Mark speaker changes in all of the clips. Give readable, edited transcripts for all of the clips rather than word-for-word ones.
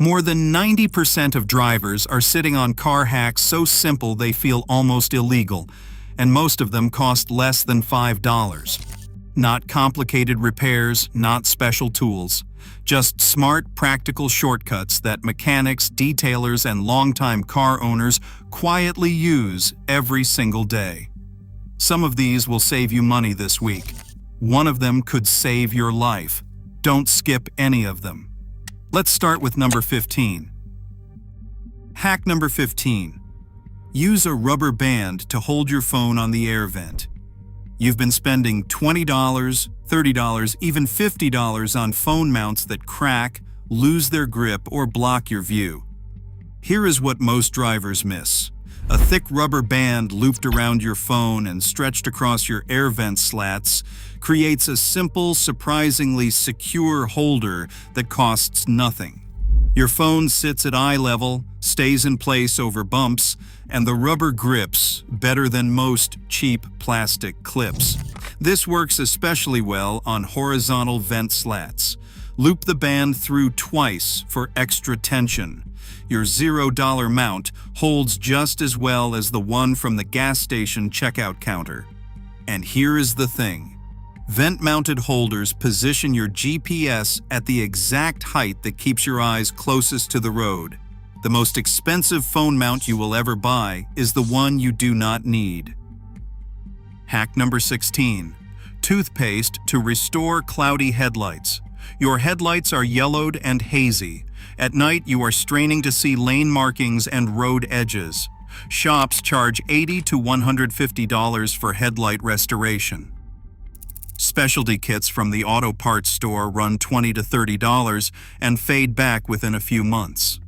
Speaker 1: More than 90% of drivers are sitting on car hacks so simple they feel almost illegal, and most of them cost less than $5. Not complicated repairs, not special tools. Just smart, practical shortcuts that mechanics, detailers, and longtime car owners quietly use every single day. Some of these will save you money this week. One of them could save your life. Don't skip any of them. Let's start with number 15. Hack number 15. Use a rubber band to hold your phone on the air vent. You've been spending $20, $30, even $50 on phone mounts that crack, lose their grip, or block your view. Here is what most drivers miss. A thick rubber band looped around your phone and stretched across your air vent slats creates a simple, surprisingly secure holder that costs nothing. Your phone sits at eye level, stays in place over bumps, and the rubber grips better than most cheap plastic clips. This works especially well on horizontal vent slats. Loop the band through twice for extra tension. Your $0 mount holds just as well as the one from the gas station checkout counter. And here is the thing. Vent-mounted holders position your GPS at the exact height that keeps your eyes closest to the road. The most expensive phone mount you will ever buy is the one you do not need. Hack number 16. Toothpaste to restore cloudy headlights. Your headlights are yellowed and hazy. At night, you are straining to see lane markings and road edges. Shops charge $80 to $150 for headlight restoration. Specialty kits from the auto parts store run $20 to $30 and fade back within a few months.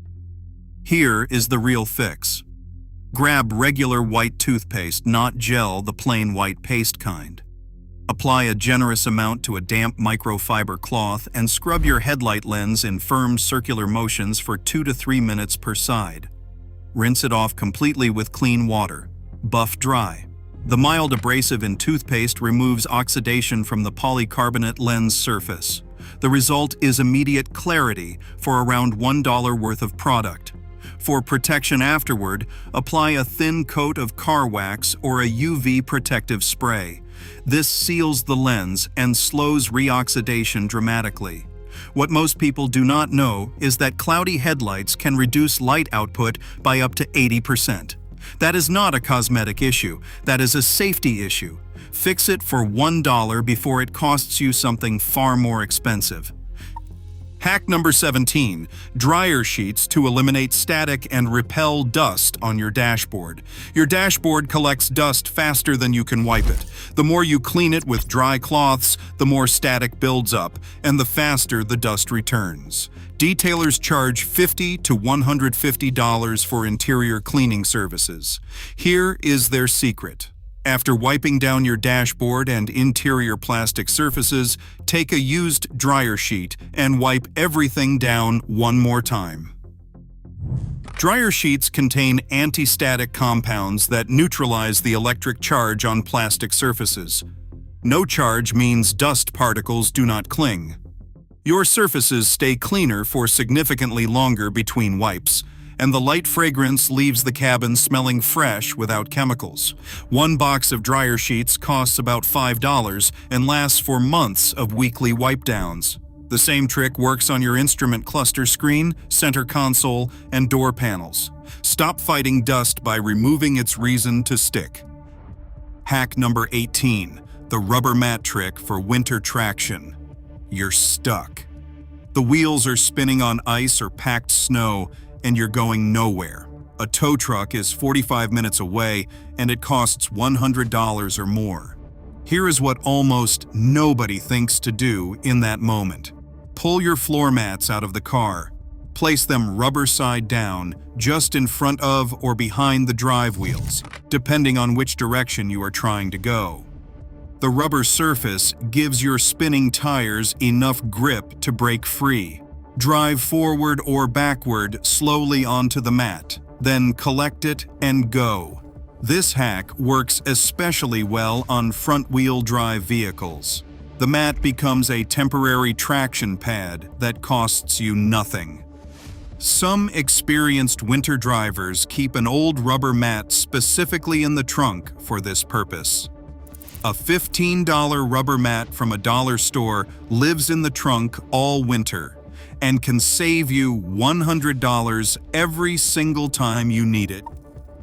Speaker 1: Here is the real fix. Grab regular white toothpaste, not gel, the plain white paste kind. Apply a generous amount to a damp microfiber cloth and scrub your headlight lens in firm circular motions for 2 to 3 minutes per side. Rinse it off completely with clean water. Buff dry. The mild abrasive in toothpaste removes oxidation from the polycarbonate lens surface. The result is immediate clarity for around $1 worth of product. For protection afterward, apply a thin coat of car wax or a UV protective spray. This seals the lens and slows reoxidation dramatically. What most people do not know is that cloudy headlights can reduce light output by up to 80%. That is not a cosmetic issue, that is a safety issue. Fix it for $1 before it costs you something far more expensive. Hack number 17. Dryer sheets to eliminate static and repel dust on your dashboard. Your dashboard collects dust faster than you can wipe it. The more you clean it with dry cloths, the more static builds up, and the faster the dust returns. Detailers charge $50 to $150 for interior cleaning services. Here is their secret. After wiping down your dashboard and interior plastic surfaces, take a used dryer sheet and wipe everything down one more time. Dryer sheets contain anti-static compounds that neutralize the electric charge on plastic surfaces. No charge means dust particles do not cling. Your surfaces stay cleaner for significantly longer between wipes, and the light fragrance leaves the cabin smelling fresh without chemicals. One box of dryer sheets costs about $5 and lasts for months of weekly wipe downs. The same trick works on your instrument cluster screen, center console, and door panels. Stop fighting dust by removing its reason to stick. Hack number 18. The rubber mat trick for winter traction. You're stuck. The wheels are spinning on ice or packed snow, and you're going nowhere. A tow truck is 45 minutes away, and it costs $100 or more. Here is what almost nobody thinks to do in that moment. Pull your floor mats out of the car. Place them rubber side down, just in front of or behind the drive wheels, depending on which direction you are trying to go. The rubber surface gives your spinning tires enough grip to break free. Drive forward or backward slowly onto the mat, then collect it and go. This hack works especially well on front-wheel drive vehicles. The mat becomes a temporary traction pad that costs you nothing. Some experienced winter drivers keep an old rubber mat specifically in the trunk for this purpose. A $15 rubber mat from a dollar store lives in the trunk all winter and can save you $100 every single time you need it.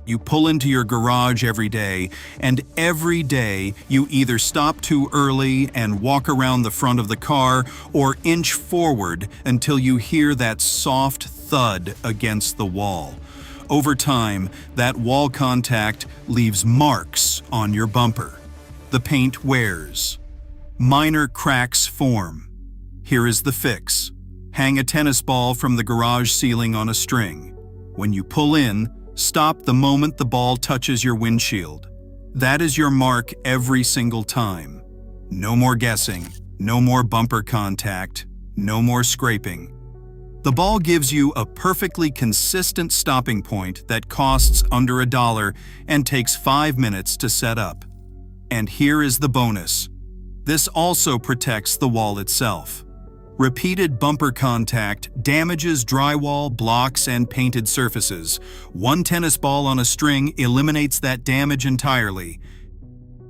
Speaker 1: You pull into your garage every day, and every day you either stop too early and walk around the front of the car or inch forward until you hear that soft thud against the wall. Over time, that wall contact leaves marks on your bumper. The paint wears. Minor cracks form. Here is the fix. Hang a tennis ball from the garage ceiling on a string. When you pull in, stop the moment the ball touches your windshield. That is your mark every single time. No more guessing, no more bumper contact, no more scraping. The ball gives you a perfectly consistent stopping point that costs under $1 and takes 5 minutes to set up. And here is the bonus. This also protects the wall itself. Repeated bumper contact damages drywall, blocks, and painted surfaces. One tennis ball on a string eliminates that damage entirely.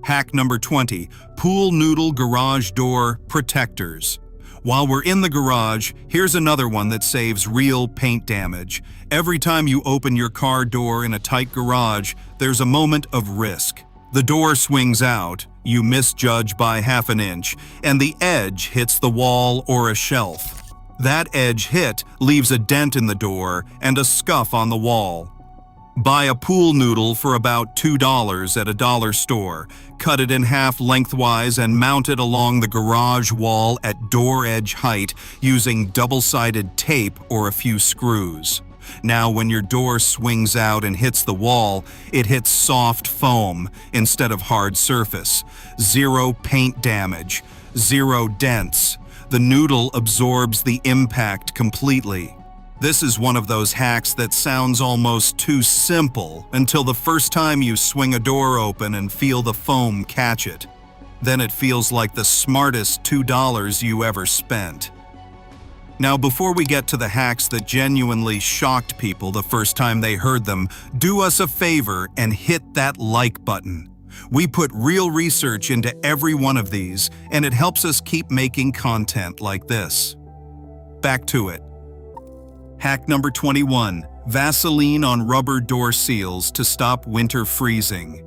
Speaker 1: Hack number 20, pool noodle garage door protectors. While we're in the garage, here's another one that saves real paint damage. Every time you open your car door in a tight garage, there's a moment of risk. The door swings out, you misjudge by half an inch, and the edge hits the wall or a shelf. That edge hit leaves a dent in the door and a scuff on the wall. Buy a pool noodle for about $2 at a dollar store. Cut it in half lengthwise and mount it along the garage wall at door edge height using double-sided tape or a few screws. Now, when your door swings out and hits the wall, it hits soft foam instead of hard surface. Zero paint damage, zero dents. The noodle absorbs the impact completely. This is one of those hacks that sounds almost too simple until the first time you swing a door open and feel the foam catch it. Then it feels like the smartest $2 you ever spent. Now, before we get to the hacks that genuinely shocked people the first time they heard them, do us a favor and hit that like button. We put real research into every one of these, and it helps us keep making content like this. Back to it. Hack number 21, Vaseline on rubber door seals to stop winter freezing.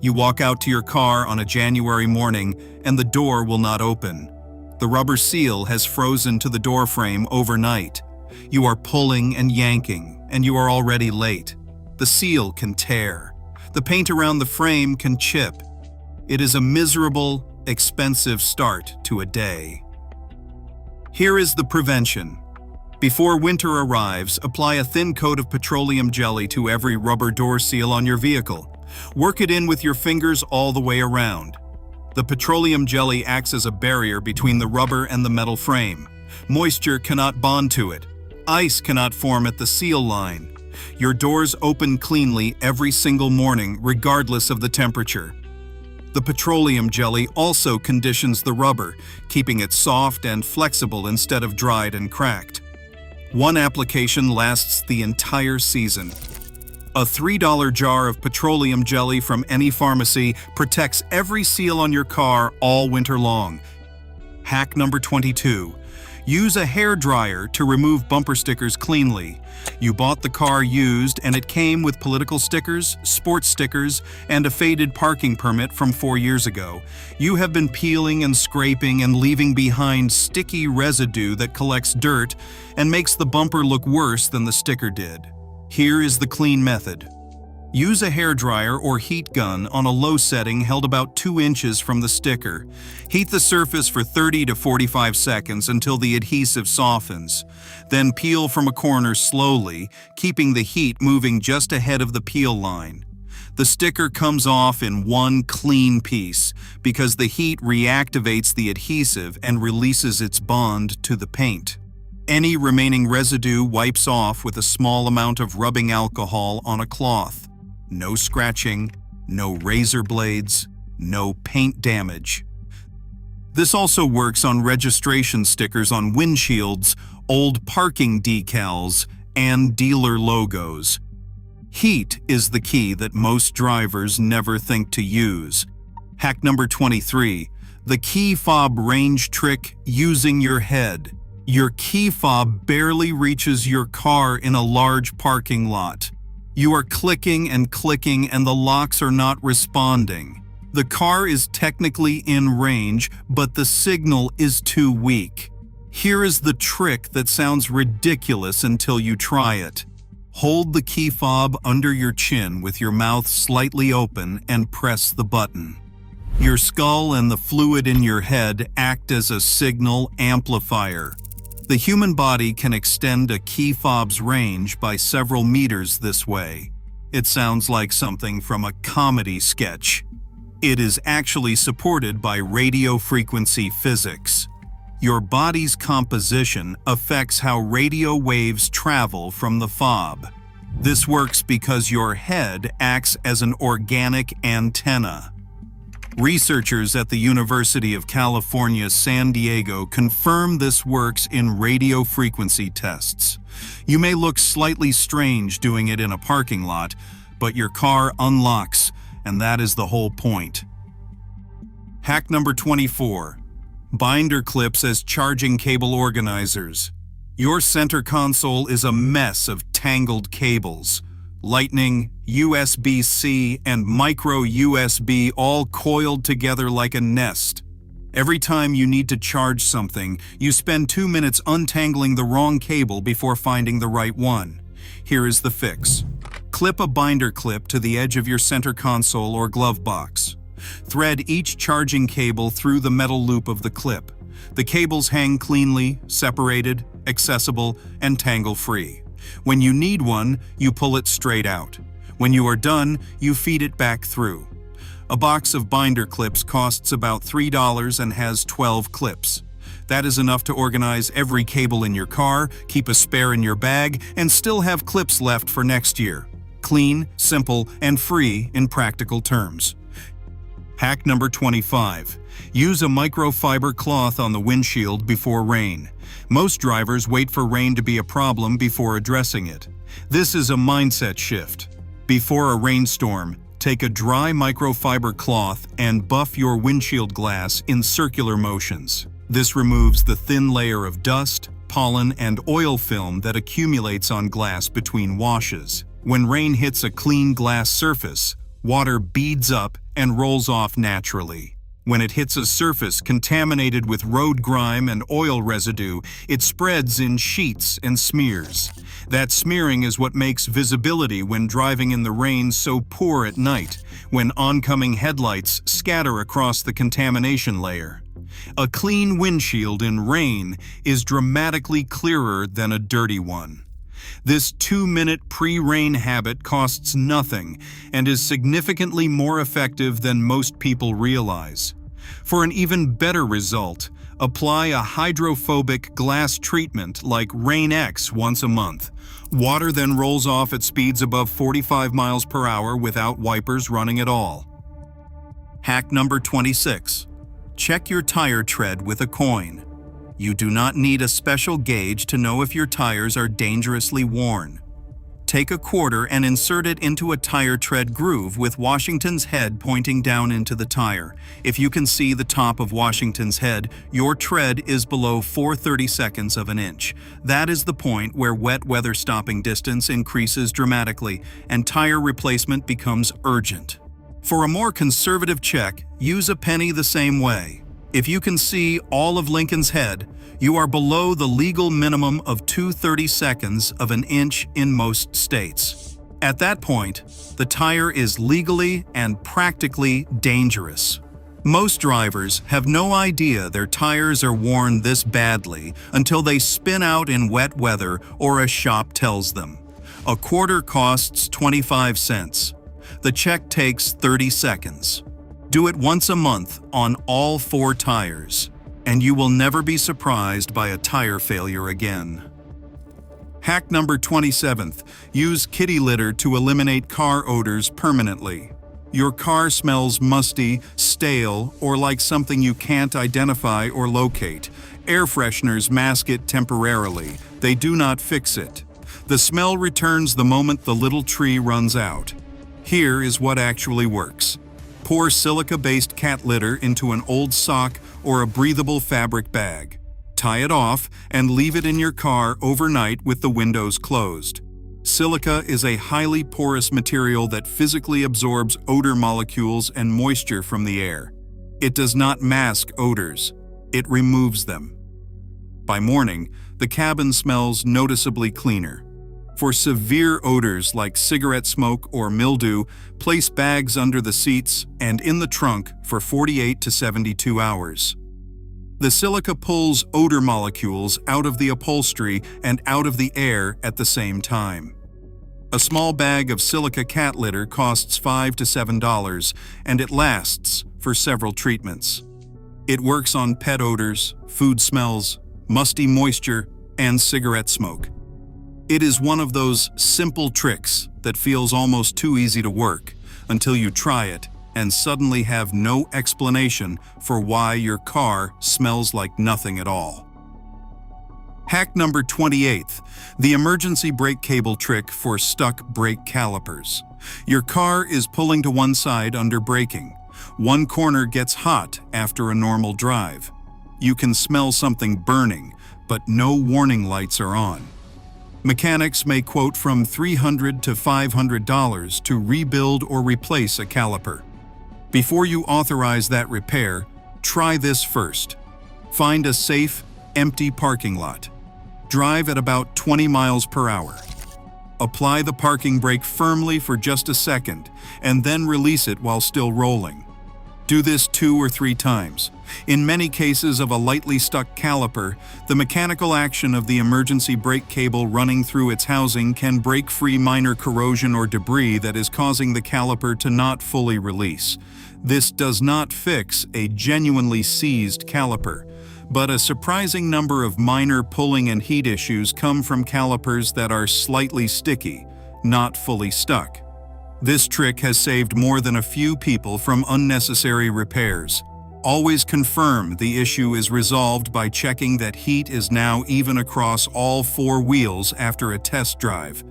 Speaker 1: You walk out to your car on a January morning, and the door will not open. The rubber seal has frozen to the door frame overnight. You are pulling and yanking, and you are already late. The seal can tear. The paint around the frame can chip. It is a miserable, expensive start to a day. Here is the prevention. Before winter arrives, apply a thin coat of petroleum jelly to every rubber door seal on your vehicle. Work it in with your fingers all the way around. The petroleum jelly acts as a barrier between the rubber and the metal frame. Moisture cannot bond to it. Ice cannot form at the seal line. Your doors open cleanly every single morning, regardless of the temperature. The petroleum jelly also conditions the rubber, keeping it soft and flexible instead of dried and cracked. One application lasts the entire season. A $3 jar of petroleum jelly from any pharmacy protects every seal on your car all winter long. Hack number 22. Use a hairdryer to remove bumper stickers cleanly. You bought the car used and it came with political stickers, sports stickers, and a faded parking permit from 4 years ago. You have been peeling and scraping and leaving behind sticky residue that collects dirt and makes the bumper look worse than the sticker did. Here is the clean method. Use a hairdryer or heat gun on a low setting held about 2 inches from the sticker. Heat the surface for 30 to 45 seconds until the adhesive softens. Then peel from a corner slowly, keeping the heat moving just ahead of the peel line. The sticker comes off in one clean piece because the heat reactivates the adhesive and releases its bond to the paint. Any remaining residue wipes off with a small amount of rubbing alcohol on a cloth. No scratching, no razor blades, no paint damage. This also works on registration stickers on windshields, old parking decals, and dealer logos. Heat is the key that most drivers never think to use. Hack number 23. The key fob range trick using your head. Your key fob barely reaches your car in a large parking lot. You are clicking and the locks are not responding. The car is technically in range, but the signal is too weak. Here is the trick that sounds ridiculous until you try it. Hold the key fob under your chin with your mouth slightly open and press the button. Your skull and the fluid in your head act as a signal amplifier. The human body can extend a key fob's range by several meters this way. It sounds like something from a comedy sketch. It is actually supported by radio frequency physics. Your body's composition affects how radio waves travel from the fob. This works because your head acts as an organic antenna. Researchers at the University of California, San Diego confirm this works in radio frequency tests. You may look slightly strange doing it in a parking lot, but your car unlocks, and that is the whole point. Hack number 24. Binder clips as charging cable organizers. Your center console is a mess of tangled cables. Lightning, USB-C, and micro USB all coiled together like a nest. Every time you need to charge something, you spend 2 minutes untangling the wrong cable before finding the right one. Here is the fix. Clip a binder clip to the edge of your center console or glove box. Thread each charging cable through the metal loop of the clip. The cables hang cleanly, separated, accessible, and tangle-free. When you need one, you pull it straight out. When you are done, you feed it back through. A box of binder clips costs about $3 and has 12 clips. That is enough to organize every cable in your car, keep a spare in your bag, and still have clips left for next year. Clean, simple, and free in practical terms. Hack number 25. Use a microfiber cloth on the windshield before rain. Most drivers wait for rain to be a problem before addressing it. This is a mindset shift. Before a rainstorm, take a dry microfiber cloth and buff your windshield glass in circular motions. This removes the thin layer of dust, pollen, and oil film that accumulates on glass between washes. When rain hits a clean glass surface, water beads up and rolls off naturally. When it hits a surface contaminated with road grime and oil residue, it spreads in sheets and smears. That smearing is what makes visibility when driving in the rain so poor at night, when oncoming headlights scatter across the contamination layer. A clean windshield in rain is dramatically clearer than a dirty one. This 2-minute pre-rain habit costs nothing and is significantly more effective than most people realize. For an even better result, apply a hydrophobic glass treatment like Rain-X once a month. Water then rolls off at speeds above 45 miles per hour without wipers running at all. Hack number 26. Check your tire tread with a coin. You do not need a special gauge to know if your tires are dangerously worn. Take a quarter and insert it into a tire tread groove with Washington's head pointing down into the tire. If you can see the top of Washington's head, your tread is below 4/32 of an inch. That is the point where wet weather stopping distance increases dramatically and tire replacement becomes urgent. For a more conservative check, use a penny the same way. If you can see all of Lincoln's head, you are below the legal minimum of 2/32 of an inch in most states. At that point, the tire is legally and practically dangerous. Most drivers have no idea their tires are worn this badly until they spin out in wet weather or a shop tells them. A quarter costs 25 cents. The check takes 30 seconds. Do it once a month on all 4 tires, and you will never be surprised by a tire failure again. Hack number 27. Use kitty litter to eliminate car odors permanently. Your car smells musty, stale, or like something you can't identify or locate. Air fresheners mask it temporarily. They do not fix it. The smell returns the moment the little tree runs out. Here is what actually works. Pour silica-based cat litter into an old sock or a breathable fabric bag. Tie it off and leave it in your car overnight with the windows closed. Silica is a highly porous material that physically absorbs odor molecules and moisture from the air. It does not mask odors, it removes them. By morning, the cabin smells noticeably cleaner. For severe odors like cigarette smoke or mildew, place bags under the seats and in the trunk for 48 to 72 hours. The silica pulls odor molecules out of the upholstery and out of the air at the same time. A small bag of silica cat litter costs $5 to $7, and it lasts for several treatments. It works on pet odors, food smells, musty moisture, and cigarette smoke. It is one of those simple tricks that feels almost too easy to work until you try it and suddenly have no explanation for why your car smells like nothing at all. Hack number 28, the emergency brake cable trick for stuck brake calipers. Your car is pulling to one side under braking. One corner gets hot after a normal drive. You can smell something burning, but no warning lights are on. Mechanics may quote from $300 to $500 to rebuild or replace a caliper. Before you authorize that repair, try this first. Find a safe, empty parking lot. Drive at about 20 miles per hour. Apply the parking brake firmly for just a second, and then release it while still rolling. Do this 2 or 3 times. In many cases of a lightly stuck caliper, the mechanical action of the emergency brake cable running through its housing can break free minor corrosion or debris that is causing the caliper to not fully release. This does not fix a genuinely seized caliper, but a surprising number of minor pulling and heat issues come from calipers that are slightly sticky, not fully stuck. This trick has saved more than a few people from unnecessary repairs. Always confirm the issue is resolved by checking that heat is now even across all 4 wheels after a test drive.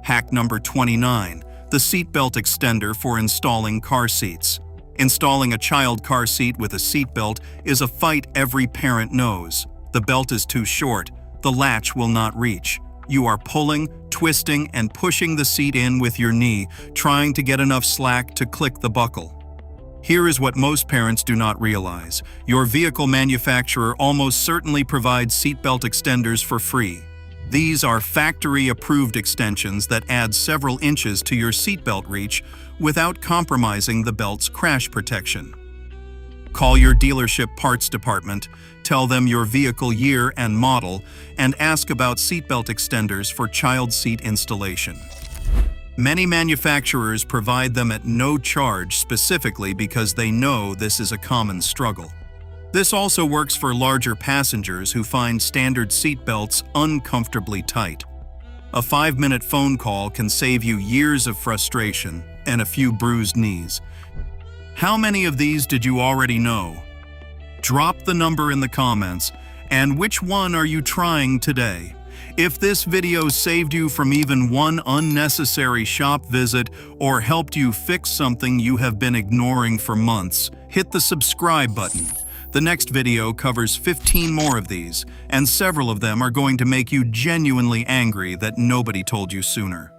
Speaker 1: Hack number 29, the seatbelt extender for installing car seats. Installing a child car seat with a seatbelt is a fight every parent knows. The belt is too short, the latch will not reach. You are pulling, twisting, and pushing the seat in with your knee, trying to get enough slack to click the buckle. Here is what most parents do not realize. Your vehicle manufacturer almost certainly provides seatbelt extenders for free. These are factory-approved extensions that add several inches to your seatbelt reach without compromising the belt's crash protection. Call your dealership parts department, tell them your vehicle year and model, and ask about seatbelt extenders for child seat installation. Many manufacturers provide them at no charge specifically because they know this is a common struggle. This also works for larger passengers who find standard seatbelts uncomfortably tight. A 5-minute phone call can save you years of frustration and a few bruised knees. How many of these did you already know? Drop the number in the comments, and which one are you trying today? If this video saved you from even one unnecessary shop visit or helped you fix something you have been ignoring for months, hit the subscribe button. The next video covers 15 more of these, and several of them are going to make you genuinely angry that nobody told you sooner.